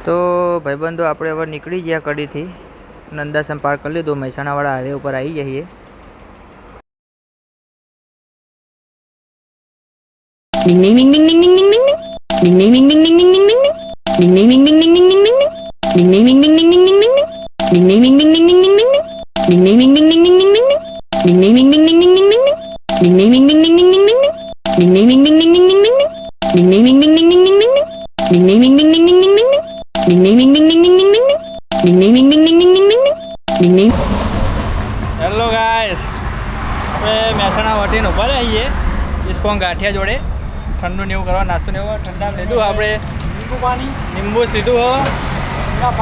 તો ભાઈબંધો આપણે હવે નીકળી ગયા કડીથી, નંદાસમ પાર કરી લીધું, મહેસાણાવાળા હાઈવે ઉપર આવી જઈએ. હેલો ગાઈસ, આપણે મહેસાણા વટીને ઉભા રહીએ ઇસ્કોન ગાંઠિયા જોડે. ઠંડુ ને એવું કરવા, નાસ્તો ને એવું ઠંડા લીધું આપણે, લીંબુ લીધું હો,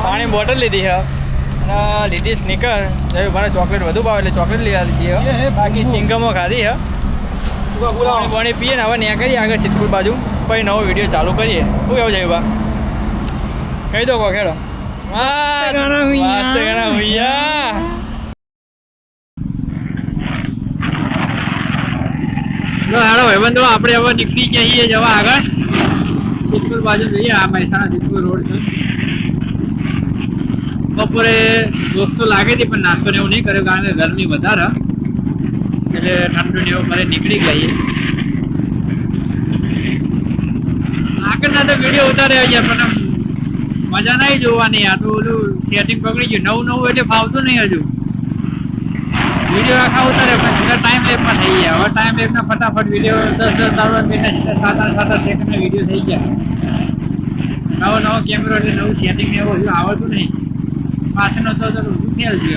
પાણી બોટલ લીધી હે અને લીધી સ્નીકર. જયું મને ચોકલેટ વધુ ભાવે એટલે ચોકલેટ લીધી હે. બાકી ચિંગમો ખાધી હે. પાણી પીએ ને હવે ત્યાં કરીએ આગળ સિદ્ધપુર બાજુ, પછી નવો વિડીયો ચાલુ કરીએ. શું કેવું જયું બા? કહી દો કોખેડો. હાલો ભાઈબંધો, આપણે હવે નીકળી જઈએ જવા આગળ સિદ્ધપુર બાજુ જઈએ. આ મહેસાણા સિદ્ધપુર રોડ છે. બપોરે ભૂખ તો લાગે હતી પણ નાસ્તો ને એવું નહીં કર્યો કારણ કે ગરમી વધારે, એટલે ઠંડુ ને એવું ઘરે નીકળી ગઈએ. આગળના તો વિડીયો ઉતાર્યા છે પણ મજા નહીં જોવાની. આ તો ઓલું સેટિંગ પકડી ગયું, નવું એટલે ફાવતું નહીં હજુ. વિડીયો આખા ઉતારે પણ સીધા ટાઈમ લેપમાં થઈ ગયા. હવે ટાઈમ લેપના ફટાફટ વિડીયો 10-10 મિનિટ 7-7 સેકન્ડના વિડીયો થઈ ગયા. નવો કેમેરો એટલે નવું સેટિંગ ને એવું હજુ આવડતું નહીં. પાછળનો તો ઊંધું ખેલ છે.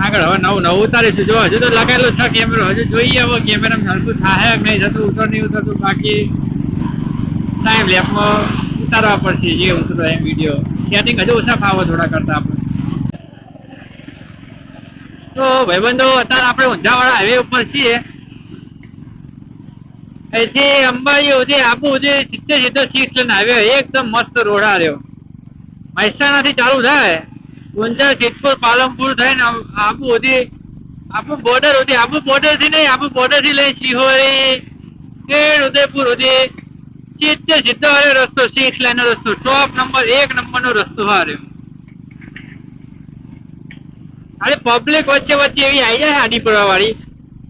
આગળ હવે નવું ઉતારીશું. જો હજુ તો લગાવેલો છે કેમેરો, હજુ જોઈએ હવે કેમેરામાં હલકું થાય કે નહીં થતું, ઉતર નહીં ઉતરતું. બાકી ટાઈમ લેપમાં ઉતારવા પડશે જે ઉતરો એમ વિડીયો. સેટિંગ હજુ ઓછા ફાવો થોડા કરતા આપણે. તો ભાઈબંધો, અત્યારે આપણે ઊંઝાવાળા હાઈવે ઉપર છીએ. અહીંથી અંબાજી સુધી આબુ સુધી સીધો સીટ લઈને હાઈવે એકદમ મસ્ત રોડા રહ્યો. મહેસાણાથી ચાલુ થાય, ઊંઝા, સિદ્ધપુર, પાલનપુર થઈને આબુ સુધી, આબુ બોર્ડર સુધી, આબુ બોર્ડર થી નહીં, આબુ બોર્ડર થી લઈ શિહોરી કેડ ઉદયપુર સુધી સીધો હારે રસ્તો, 6 લાઈન નો રસ્તો, ટોપ નંબર 1 નંબરનો રસ્તો હાર્યો. અરે પબ્લિક વચ્ચે એવી આવી જાય આડી પડવા વાળી,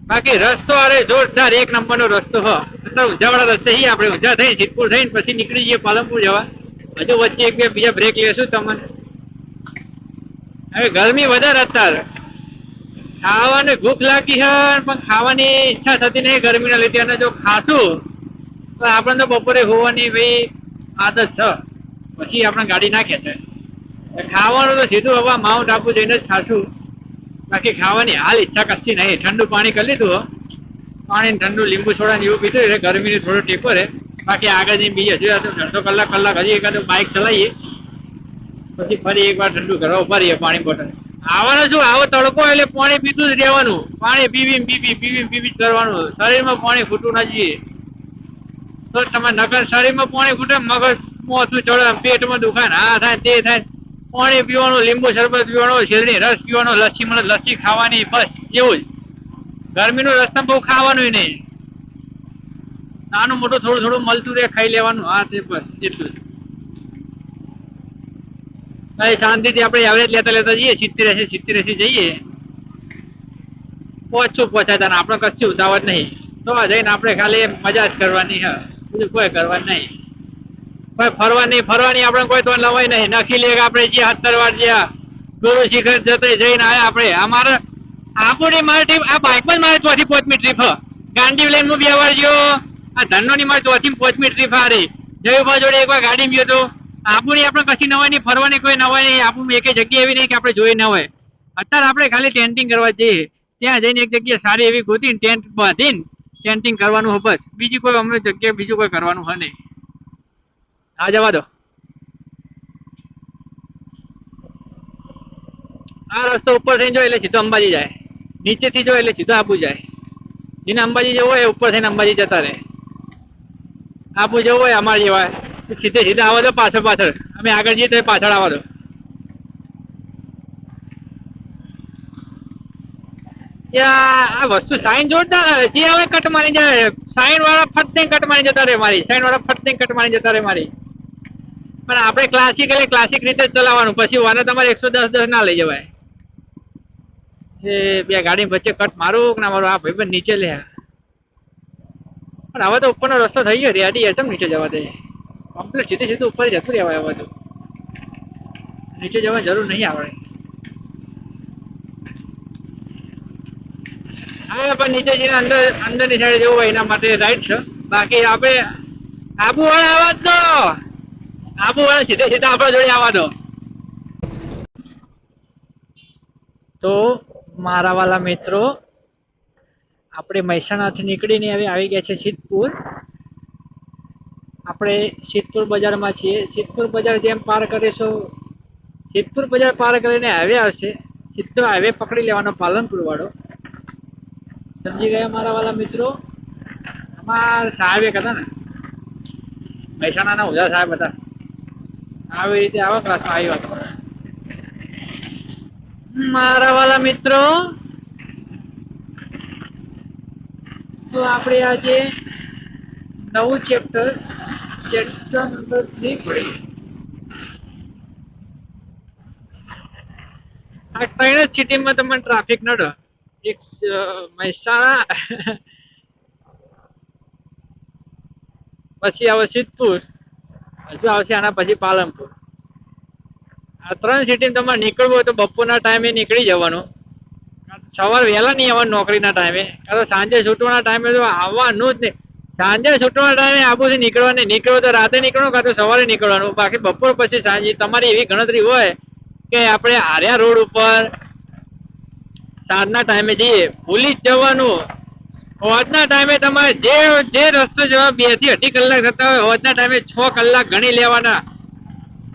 બાકી રસ્તો અરે જોરદાર 1 નંબરનો રસ્તો હ. ઊંઝાવાળા રસ્તે હી આપણે ઊંઝા થઈને સિદ્ધપુર થઈને પછી નીકળી જઈએ પાલનપુર જવા. હજુ વચ્ચે એક બે બીજા બ્રેક લેશું તમને. હવે ગરમી વધારે અત્યારે, ખાવાની ભૂખ લાગી છે પણ ખાવાની ઈચ્છા થતી નહીં ગરમીના લીધે. અને જો ખાશું તો આપણને તો બપોરે હોવાની ભાઈ આદત છે, પછી આપણે ગાડી નાખે છે. ખાવાનું તો સીધું હવે માઉન્ટ આબુ જઈને જ ખાશું. બાકી ખાવાની હાલ ઈચ્છા કશી નહીં. ઠંડુ પાણી કરી લીધું, પાણી ઠંડુ લીંબુ સોડા ને એવું પીધું એટલે ગરમીની થોડો ટેકો રહે. બાકી આગળ જઈને બીજે હજુ અડધો કલાક હજી એકાદ બાઇક ચલાવીએ, પછી ફરી એકવાર ઠંડુ કરવા ઉભા રહીએ. પાણી બોટલ આવવાનું શું, આવો તડકો એટલે પાણી પીતું જ રહેવાનું. પાણી પીવી કરવાનું. શરીરમાં પાણી ખૂટવું ના જોઈએ તો તમે નકર શરીરમાં પાણી ખૂટે, મગજ મોથું ચડે, પેટમાં દુખાય, આ થાય તે થાય. પાણી પીવાનું, લીંબુ શરબત પીવાનું, શેરડી રસ પીવાનો, લસ્સી મળે લસ્સી ખાવાની, બસ એવું જ. ગરમીનું રસ્તામાં બહુ ખાવાનું નહીં, નાનું મોટું થોડું મળતું રહે, ખાઈ લેવાનું. હા તે બસ એટલું જ. શાંતિથી આપણે એવરેજ લેતા જઈએ. 70-80 જઈએ, પહોંચાતા ને આપણે કશું ઉતાવળ નહીં. તો જઈને આપણે ખાલી મજા જ કરવાની હ, બીજું કોઈ કરવાનું નહીં. કોઈ ફરવાની આપણે કોઈ તો લવાય નહીં. નખી લે આપણે જે 17 વાર જ્યાં ગુરુ શિખર જતે જઈને આવ્યા આપણે. અમારે આપણી મારી ટ્રીપ આ બાઇકમાં જ મારે 4થી 5મી ટ્રીપ હ. ગાંડી લાઈન માં 2 વાર ગયો. આ ધનોની મારે 4થી 5મી ટ્રીપ હારી. જયુભા જોડે એકવાર ગાડી ગયો તો. આપણી આપણે કશી નવાય નહીં, ફરવાની કોઈ નવાય નહીં. આપણું એક જગ્યા એવી નહીં કે આપણે જોઈ ના હોય. અત્યારે આપણે ખાલી ટેન્ટિંગ કરવા જઈએ. ત્યાં જઈને એક જગ્યા સારી એવી ગોતીને ટેન્ટ બાંધીને ટેન્ટિંગ કરવાનું હોય બસ. બીજી કોઈ અમને જગ્યાએ બીજું કોઈ કરવાનું હોય નહીં. હા જવા દો. આ રસ્તો ઉપર થઈને જો એટલે સીધો અંબાજી જાય, નીચેથી જો એટલે સીધો આબુ જાય. જેને અંબાજી જવું હોય ઉપર થઈને અંબાજી જતા રહે. આબુ જવું હોય અમારે જેવા સીધે આવવા દો. પાછળ અમે આગળ જઈએ તો પાછળ આવવા દો. આ વસ્તુ સાઈન જોરદાર જે હવે કટ મારી જાય. સાઈન વાળા ફટને કટ મારી જતા રે મારી, સાઈન વાળા ફટને કટ મારી જતા રે મારી. પણ આપણે ક્લાસિક એટલે ક્લાસિક રીતે જ ચલાવવાનું, પછી વાને તમારે 110 ના લઈ જવાય. એ બે ગાડી વચ્ચે કટ મારું કે ના મારું, આ ભાઈ નીચે લે. પણ હવે તો ઉપરનો રસ્તો થઈ ગયો રેડી, ચમ નીચે જવા દે, કમ્પ્લીટ સીધે સીધું ઉપર જતું રહેવાય. હવે તો નીચે જવાની જરૂર નહીં આવે. હા પણ નીચે જઈને અંદરની સાઈડ જવું હોય એના માટે રાઈટ છે. બાકી આપણે આબુ વાળા આવા જ તો, આબુ વાળા સીધે સીધા આપણા જોડે આવવા દો. તો મારા વાલા મિત્રો, આપણે મહેસાણાથી નીકળીને હવે આવી ગયા છે સિદ્ધપુર. આપણે સિદ્ધપુર બજારમાં છીએ. સિદ્ધપુર બજાર જેમ પાર કરીશું, સિદ્ધપુર બજાર પાર કરીને હાઈવે આવશે, સીધો હાઈવે પકડી લેવાનો પાલનપુર વાળો. સમજી ગયા મારા વાલા મિત્રો? અમારા સાહેબ એક હતા ને, મહેસાણાના ઉધા સાહેબ હતા, આવી રીતે આવા ક્લાસમાં આવ્યો હતો. મારા વાલા મિત્રો, તો આપણે આજે નવું ચેપ્ટર નંબર 3 પડીશું. આ ત્રણ જ સિટીમાં તમને ટ્રાફિક નડે. એક મહેસાણા, પછી આવે સિદ્ધપુર, હજુ આવશે આના પછી પાલનપુર. આ ત્રણ સિટી તમારે નીકળવું હોય તો બપોરના ટાઈમે નીકળી જવાનું. સવાર વહેલા નહીં આવવાનું નોકરીના ટાઈમે, કાં તો સાંજે છૂટવાના ટાઈમે તો આવવાનું જ નહીં. સાંજે છૂટવાના ટાઈમે આબુથી નીકળવાનું, નીકળો તો રાતે નીકળો કાં તો સવારે નીકળવાનું. બાકી બપોર પછી સાંજે તમારી એવી ગણતરી હોય કે આપણે આર્યા રોડ ઉપર સાંજના ટાઈમે જઈએ, ભૂલી જ જવાનું. હોજના ટાઈમે તમારે જે રસ્તો જવા 2 થી 2.5 કલાક થતા હોય, હોજના ટાઈમે 6 કલાક ગણી લેવાના.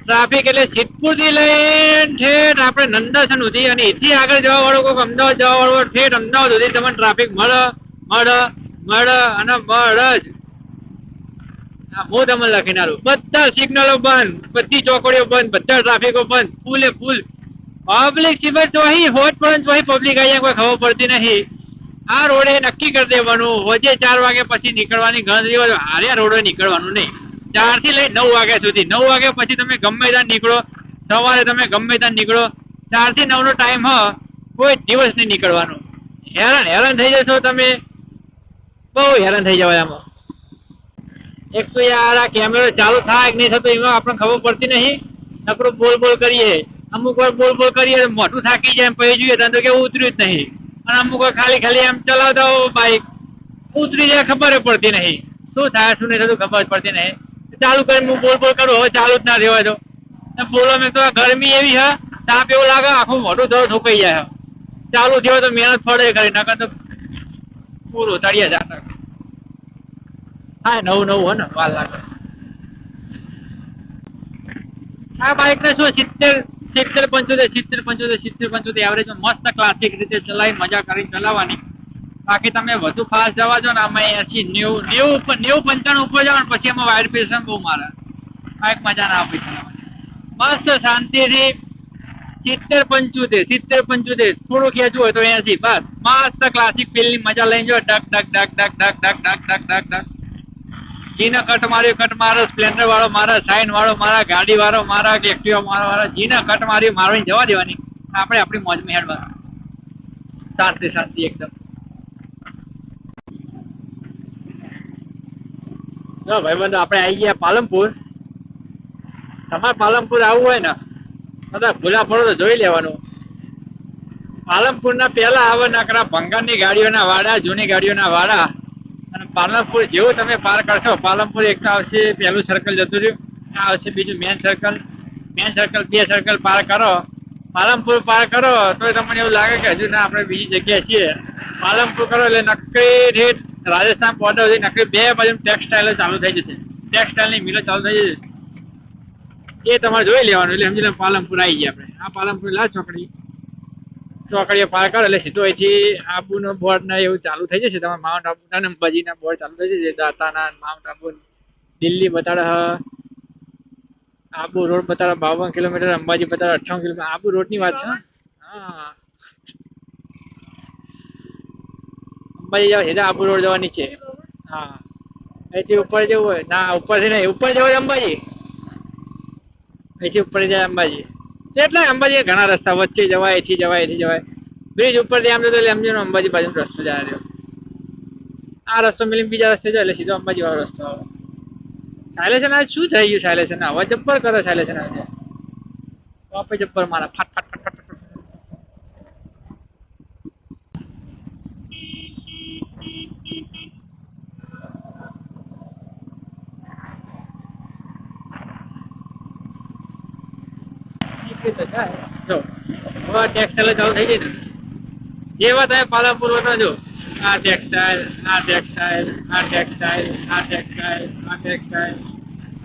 ટ્રાફિક એટલે સિદ્ધપુર થી લઈને ઠેઠ આપણે નંદાસન સુધી, અને એથી આગળ જવા વાળો કોઈ અમદાવાદ જવા વાળો ઠેઠ અમદાવાદ સુધી તમને ટ્રાફિક મળે અને મળે જ. હું તમને લખીને આલું, બધા સિગ્નલો બંધ, બધી ચોકડીઓ બંધ, બધા ટ્રાફિકો બંધ, ફૂલે ફૂલ પબ્લિક. સિવાય ચોહી હોજ પણ ચોહી પબ્લિક અહીંયા કોઈ ખબર પડતી નહીં. આ રોડે નક્કી કરી દેવાનું, હોજે 4 વાગે પછી નીકળવાની ગણતરી હોય, હાર્યા રોડે નીકળવાનું નહીં. 4 થી લઈ 9 વાગ્યા સુધી. 9 વાગ્યા પછી તમે ગમે ત્યાં નીકળો, સવારે તમે ગમે ત્યાં નીકળો. 4 થી 9 નો ટાઈમ હ, કોઈ દિવસ નહીં નીકળવાનું. હેરાન થઈ જશો તમે, બહુ હેરાન થઈ જવાય આમાં. એક તો યાર આ કેમેરો ચાલુ થાય કે નહીં થતો એમાં આપણને ખબર પડતી નહીં. નકરું બોલ કરીએ, અમુક વાર બોલ કરીએ મોઢું થાકી જાય, પછી જોઈએ તો કે ઉતર્યું જ નહીં. અને અમુક વાર ખાલી એમ ચલાવતા હો બાઈક, ઉતરી જાય ખબર પડતી નહીં. શું થાય શું નહીં થતું ખબર પડતી નહીં. ચાલુ કરીને હું બોલ કરું, હવે ચાલુ જ ના રહેવાય તો બોલો. મેં તો ગરમી એવી હે, તાપ એવું લાગે આખું મોઢું થોડું ઠોકાઈ જાય. ચાલુ થયો તો મહેનત ફળે કરી, નકર તો પૂરું તળિયા જાતા. હા નવું હોય ને વાર લાગે. આ બાઈક ને શું 70-75 એવરેજ મસ્ત ક્લાસિક રીતે ચલાવી મજા કરી ચલાવવાની. બાકી તમે વધુ ફાસ્ટ જવા જો ને, આમાં 80-90-95 ઉપર જાવ ને પછી એમાં વાઇબ્રેશન બહુ મારે, બાઈક મજા ના આપી ચલાવવાની. મસ્ત શાંતિથી 70-75 થોડું ખેંચવું હોય તો 80, બસ મસ્ત ક્લાસિક ફીલ ની મજા લઈને જો. ડક જીના કટ મારો, સ્પ્લેન્ડર વાળો મારા, સાઇન વાળો મારા, ગાડી વાળો મારા, એક્ટિવા મારો, જીના કટ મારવાની જવા દેવાની. આપણે આપણી મોજ માં હેડવા, શાંતિ એકદમ. જો ભાઈબંધો આપણે આવી ગયા પાલનપુર. તમારે પાલનપુર આવવું હોય ને બધા ભૂલા પડો તો જોઈ લેવાનું. પાલનપુર ના પેલા આવે નકરા ભંગારની ગાડીઓના વાડા, જૂની ગાડીઓના વાડા. અને પાલનપુર જેવું તમે પાર કરશો, પાલનપુર એક તો આવશે પહેલું સર્કલ જતું રહ્યું, આ આવશે બીજું મેન સર્કલ. 2 સર્કલ પાર કરો, પાલનપુર પાર કરો તો તમને એવું લાગે કે હજુ ના આપણે બીજી જગ્યાએ છીએ. પાલનપુર કરો એટલે નક્કી રેટ રાજસ્થાન બોર્ડર સુધી નક્કી 2 બાજુ ટેક્સટાઇલ ચાલુ થઈ જશે, ટેક્સટાઇલની મિલો ચાલુ થઈ જશે. એ તમારે જોઈ લેવાનું એટલે સમજી લે પાલનપુર આવી ગયા આપણે. આ પાલનપુર ચોકડીએ પાર કરો એટલે સીધું અહીંથી આબુનો બોર્ડ ને એવું ચાલુ થઈ જશે. તમારે માઉન્ટ આબુના ને અંબાજીના બોર્ડ ચાલુ થઈ જશે. દાતાના માઉન્ટ આબુ, દિલ્હી બતાડે, આબુ રોડ બતાડે 52 કિલોમીટર, અંબાજી બતાડે 58 કિલોમીટર. આબુ રોડની વાત છે. હા અંબાજી જાવ સીધા આબુ રોડ જવા નીચે. હા અહીંથી ઉપર જવું હોય ના ઉપરથી નહીં ઉપર જવું હોય અંબાજી અહીંથી ઉપર જાય અંબાજી એટલે અંબાજી ઘણા રસ્તા વચ્ચે જવાય એથી જવાય એથી જવાય બ્રિજ ઉપરથી આમ તો સમજો અંબાજી બાજુ રસ્તો જાય રહ્યો આ રસ્તો મિલી બીજા રસ્તે જાય એટલે સીધો અંબાજી વાળો રસ્તો આવે સાયલેશન આજ શું થઈ ગયું સાયલેશન અવાજ જબ્બર કરે સાયલેશન આજે વાપે જબ્બર મારા ફાટ ફાટ ફાટ ફાટ જો હવે ટેક્સટાઇલ ચાલુ થઈ ગઈ ને જેવા તમે પાલનપુર વટો જો આ ટેક્સટાઇલ આ ટેક્સટાઇલ આ ટેક્સટાઇલ આ ટેક્સટાઇલ આ ટેક્સટાઇલ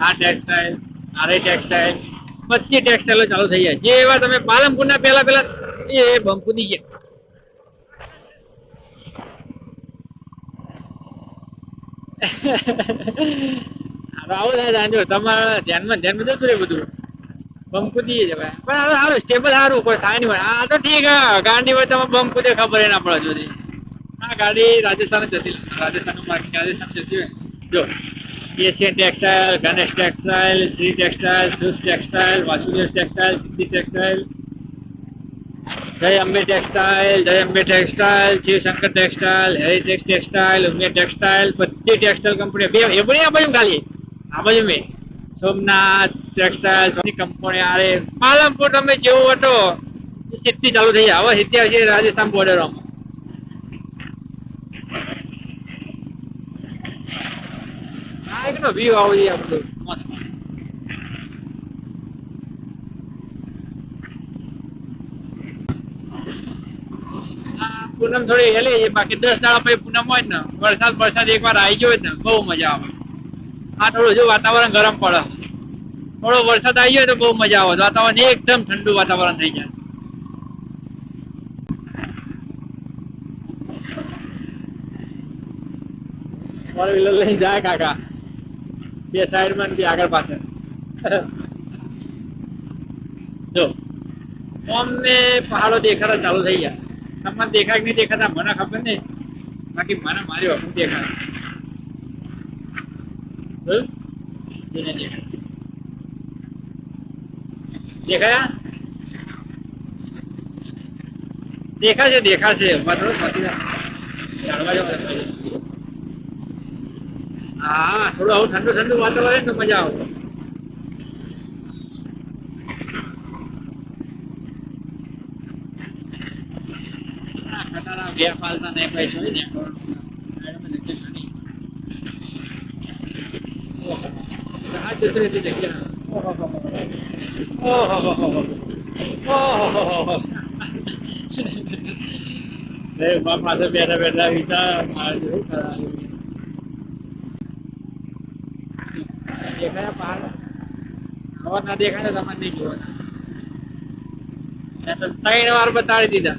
આ ટેક્સટાઇલ આરે ટેક્સટાઇલ બધી ટેક્સટાઇલો ચાલુ થઈ જાય જેવા તમે પાલનપુરના પહેલા પહેલા એ બમ કૂદી ગયા આવું થાય જાણજો તમારા ધ્યાનમાં જતું રહે બધું બમ કૂદી જવાય પણ હવે સારું સ્ટેબલ સારું કોઈ થાય નહીં આ તો ઠીક ગાડી હોય તમે બમ કૂદે ખબર ના પડે સુધી આ ગાડી રાજસ્થાન જતી રાજસ્થાન માર્કેટ રાજસ્થાન જતી હોય જો Asian textile Ganesh textile Shri textile Sukh textile Vasudev textile Siddhi textile Jai Ambe textile Jai Ambe textile Shivshankar textile Heritex textile Umer textile બધી ટેક્સટાઇલ કંપની બે એ પણ આ બાજુ ખાલી આ બાજુ મેં સોમનાથ ટેક્સટાઇલ કંપની આરે પાલનપુર તમે જેવું હતો સિદ્ધિ ચાલુ થઈ જાય હવે સિદ્ધિ આવશે રાજસ્થાન બોર્ડરોમાં હા એકનો વ્યૂ આવું જોઈએ બધું મસ્ત પૂનમ થોડી હેલી છે બાકી 10 દાડા પછી પૂનમ હોય ને વરસાદ એકવાર આવી ગયો હોય ને બહુ મજા આવે આ થોડું જો વાતાવરણ ગરમ પડે થોડો વરસાદ આવી ગયો તો બહુ મજા આવે વાતાવરણ એકદમ ઠંડુ વાતાવરણ થઈ જાય ફોર વ્હીલર લઈને જાય કાકા બે સાઈડમાં બી આગળ પાછળ જો અમને પહાડો દેખાડા ચાલુ થઈ ગયા તમને દેખાય કે નહીં દેખાતા મને ખબર નહીં બાકી મને મારી વખત દેખાય દેખાયા દેખાશે દેખાશે હા થોડું આવું ઠંડુ ઠંડુ વાતાવરણ તો મજા આવે ખટારા બે પાલતા નહીં પૈસો હોય ને હાથ જતી રહેતી જગ્યા ઓહો બાપા તો બેઠા બેઠા વિચાર મારે જેવું કરાવ્યું દેખાયા પહાડ હવા ના દેખાય તમારે નહીં જોવાના તો 3 વાર બતાડી દીધા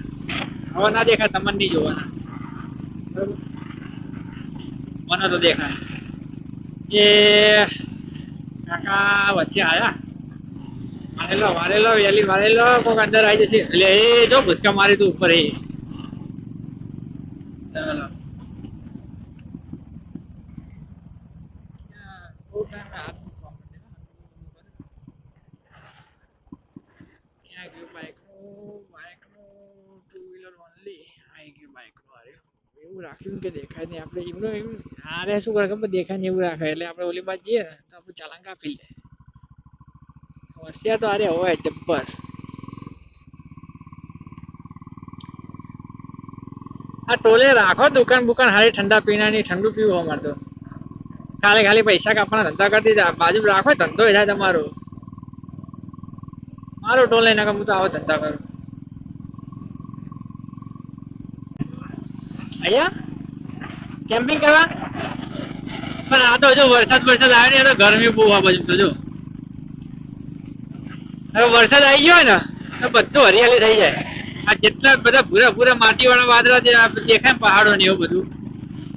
હવા ના દેખાય તમને નહીં જોવાના મને તો દેખાય એ કાકા વચ્ચે આયા વારેલો વેલી વારેલો કોક અંદર આવી જશે એટલે એ જો ભૂસકા મારી તું ઉપર એ ચાલો એવું રાખ્યું કે દેખાય નહીં આપણે એમનું આરે શું કરે ખબર દેખાય ને એવું રાખે એટલે આપણે ઓલી બાજુ જઈએ ને તો આપણે ચાલાન કાપી લે હોશિયાર તો આરે હોય જબ્બર આ ટોલે રાખો દુકાન બુકાન હારી ઠંડા પીણાની ઠંડુ પીવું અમારે તો ખાલી પૈસા કાપવાના ધંધા કરતી બાજુ રાખો ધંધો થાય તમારો મારો ટોલ લઈને હું તો આવો ધંધા કરું અહીંયા કેમ્પિંગ કરવા પણ આ તો જો વરસાદ આવે ને તો ગરમી બહુ આ બાજુ તો જો હવે વરસાદ આવી ગયો ને તો બધું હરિયાળી થઈ જાય આ જેટલા બધા પૂરા માટીવાળા વાદળા જે દેખાય ને પહાડો ને એવું બધું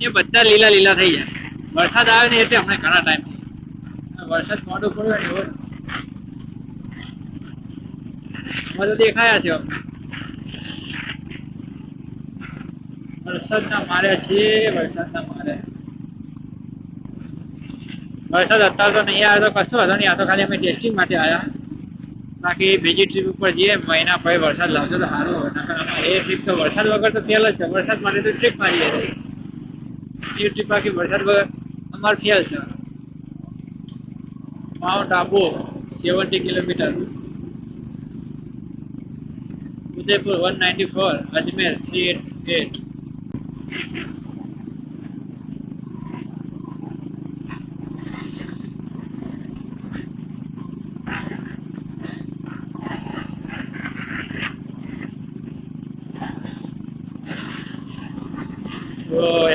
એ બધા લીલા લીલા થઈ જાય વરસાદ આવે ને એટલે હમણાં ઘણા ટાઈમ વરસાદ મોડો પડ્યો ને એવો તો દેખાયા છે વરસાદના માર્યા છે વરસાદના મારે વરસાદ અત્યારે તો નહીં આવ્યો તો કશું હતો નહીં, આ તો ખાલી અમે ટેસ્ટિંગ માટે આવ્યા. બાકી બીજી ટ્રીપ ઉપર જઈએ મહિના પછી વરસાદ લાવજો તો સારું હોય. એ ટ્રીપ તો વરસાદ વગર તો ફેલ જ છે. વરસાદ માટે તો ટ્રીપ મારીએ એ ટ્રીપ બાકી વરસાદ વગર અમારે ફેલ છે. Mount Abu 70 kilometre, Udaipur 194, Ajmer 388.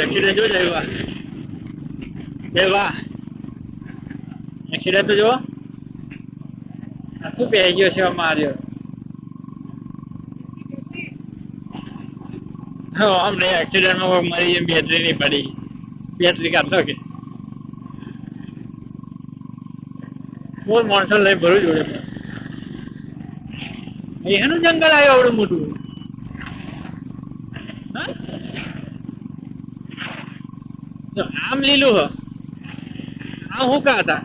Accident જો જાય વાહ એક્સિડન્ટ તો જો શું પહેરી ગયો છે માર્યો. અમને એક્સિડન્ટમાં મરી બેટરી નહીં પડી, બેટરી કાઢો કે બોલ માણસો લઈ ભરું જોડે. એનું જંગલ આવ્યું આવડું મોટું. આમ લીલું હ, આમ હુકા હતા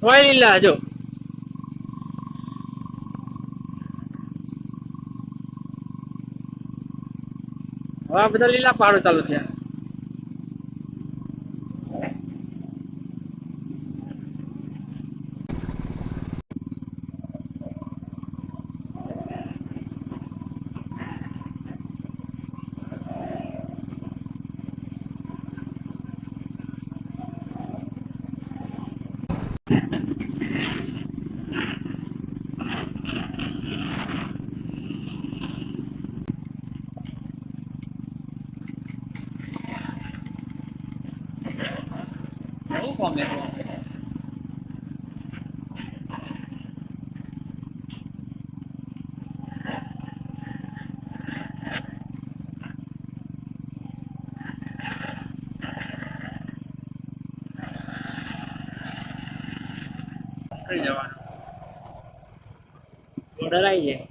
તોય લીલા. જો હવે આ બધા લીલા પહાડો ચાલુ થયા. બહુ કોમે જવાનું ઓર્ડર આવી જાય.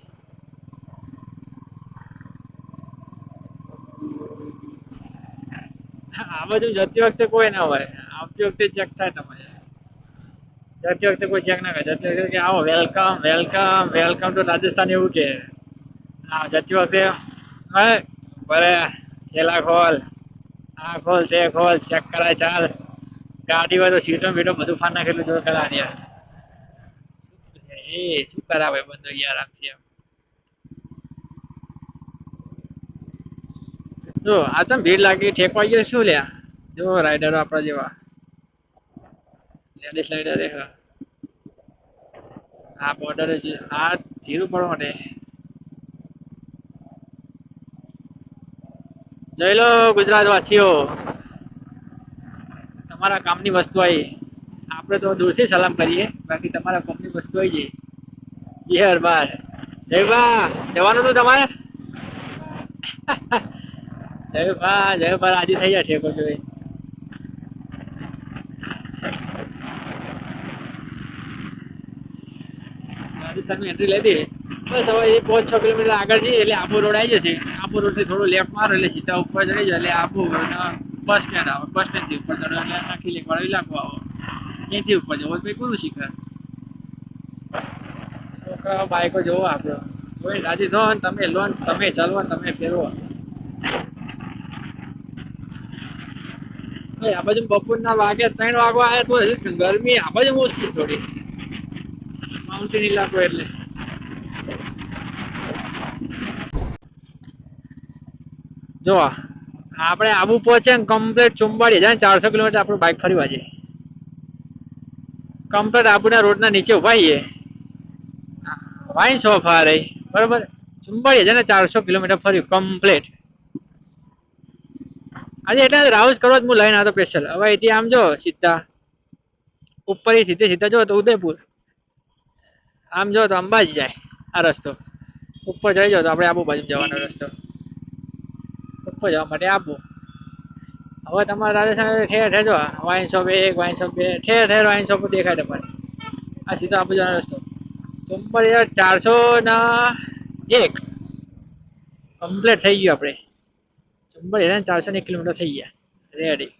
આ બધું જતી વખતે કોઈ ના હોય, આવતી વખતે ચેક થાય. તમારે જતી વખતે કોઈ ચેક ના કરે. જતી વખતે કે આવો વેલકમ વેલકમ વેલકમ તો રાજસ્થાન એવું કે. હા જતી વખતે બરે થેલા ખોલ, આ ખોલ તે ખોલ, ચેક કરાય ચાલ. ગાડી હોય તો સીટો બીટો બધું ફાન નાખેલું જો કરા યાર. એ શું કરાવે બંધો યાર આમથી એમ. જો આ તો ભીડ લાગી ઠેકવાઈ ગયો શું લ્યા. જો રાઈડરો આપણા જેવા લેડીઝ રાઈડર એ આ બોર્ડર આ ધીરું પડવા માટે. જય લો ગુજરાત વાસીઓ, તમારા કામની વસ્તુ આવી. આપણે તો દૂરથી સલામ કરીએ, બાકી તમારા કામની વસ્તુ આવી જાય યાર. બાર જયભા જવાનું હતું તમારે. જયભા રાજી થઈ જાય ઠેકો જોઈ. રાજસ્થાનની એન્ટ્રી લીધી બસ. હવે એ 5-6 કિલોમીટર આગળ જઈએ એટલે આબુ રોડ આવી જશે. આબુ રોડ થી થોડું લેફ્ટ મારો એટલે સીધા ઉપર ચડી જાય એટલે આબુ બસ સ્ટેન્ડ આવે. બસ સ્ટેન્ડ થી ઉપર ચડો એટલે નાખી લેખવાળો ઇલાકો આવો. અહીંથી ઉપર જવો ભાઈ કોનું શીખર. છોકરા બાઈકો જોવો આપડે કોઈ રાજી થો ને તમે લો, તમે ચાલવા તમે ફેરવો. આ બાજુ બપોરના વાગે 3 વાગવા આવ્યા તો ગરમી આ બાજુ ઓછી થોડી. માઉન્ટેન ઇલાકો એટલે જો આપણે આબુ પહોંચે ને કમ્પ્લીટ 44,400 કિલોમીટર આપણું બાઇક ફરી વાજે. કમ્પ્લીટ આબુના રોડના નીચે ઉભા છીએ. વાઇન શોપ આ રહી બરોબર. 44,400 કિલોમીટર ફર્યું કમ્પ્લીટ. આજે એટલે રાઉઝ કરવા જ હું લઈને આવતો સ્પેશિયલ. હવે અહીંથી આમ જો સીધા ઉપર સીધા જો તો ઉદયપુર, આમ જો તો અંબાજી જાય આ રસ્તો. ઉપર જઈ જાવ તો આપણે આબુ બાજુ જવાનો રસ્તો. ઉપર જવા માટે આબુ. હવે તમારે રાજસ્થાન ઠેર ઠેર જો વાઇન શોપ 1 વાઇન શોપ 2 ઠેર ઠેર વાઇન શોપ દેખાય તમારે. આ સીધો આબુ જવાનો રસ્તો 44,401 કમ્પ્લીટ થઈ ગયું. આપણે 44,401 કિલોમીટર થઈ ગયા રેડી.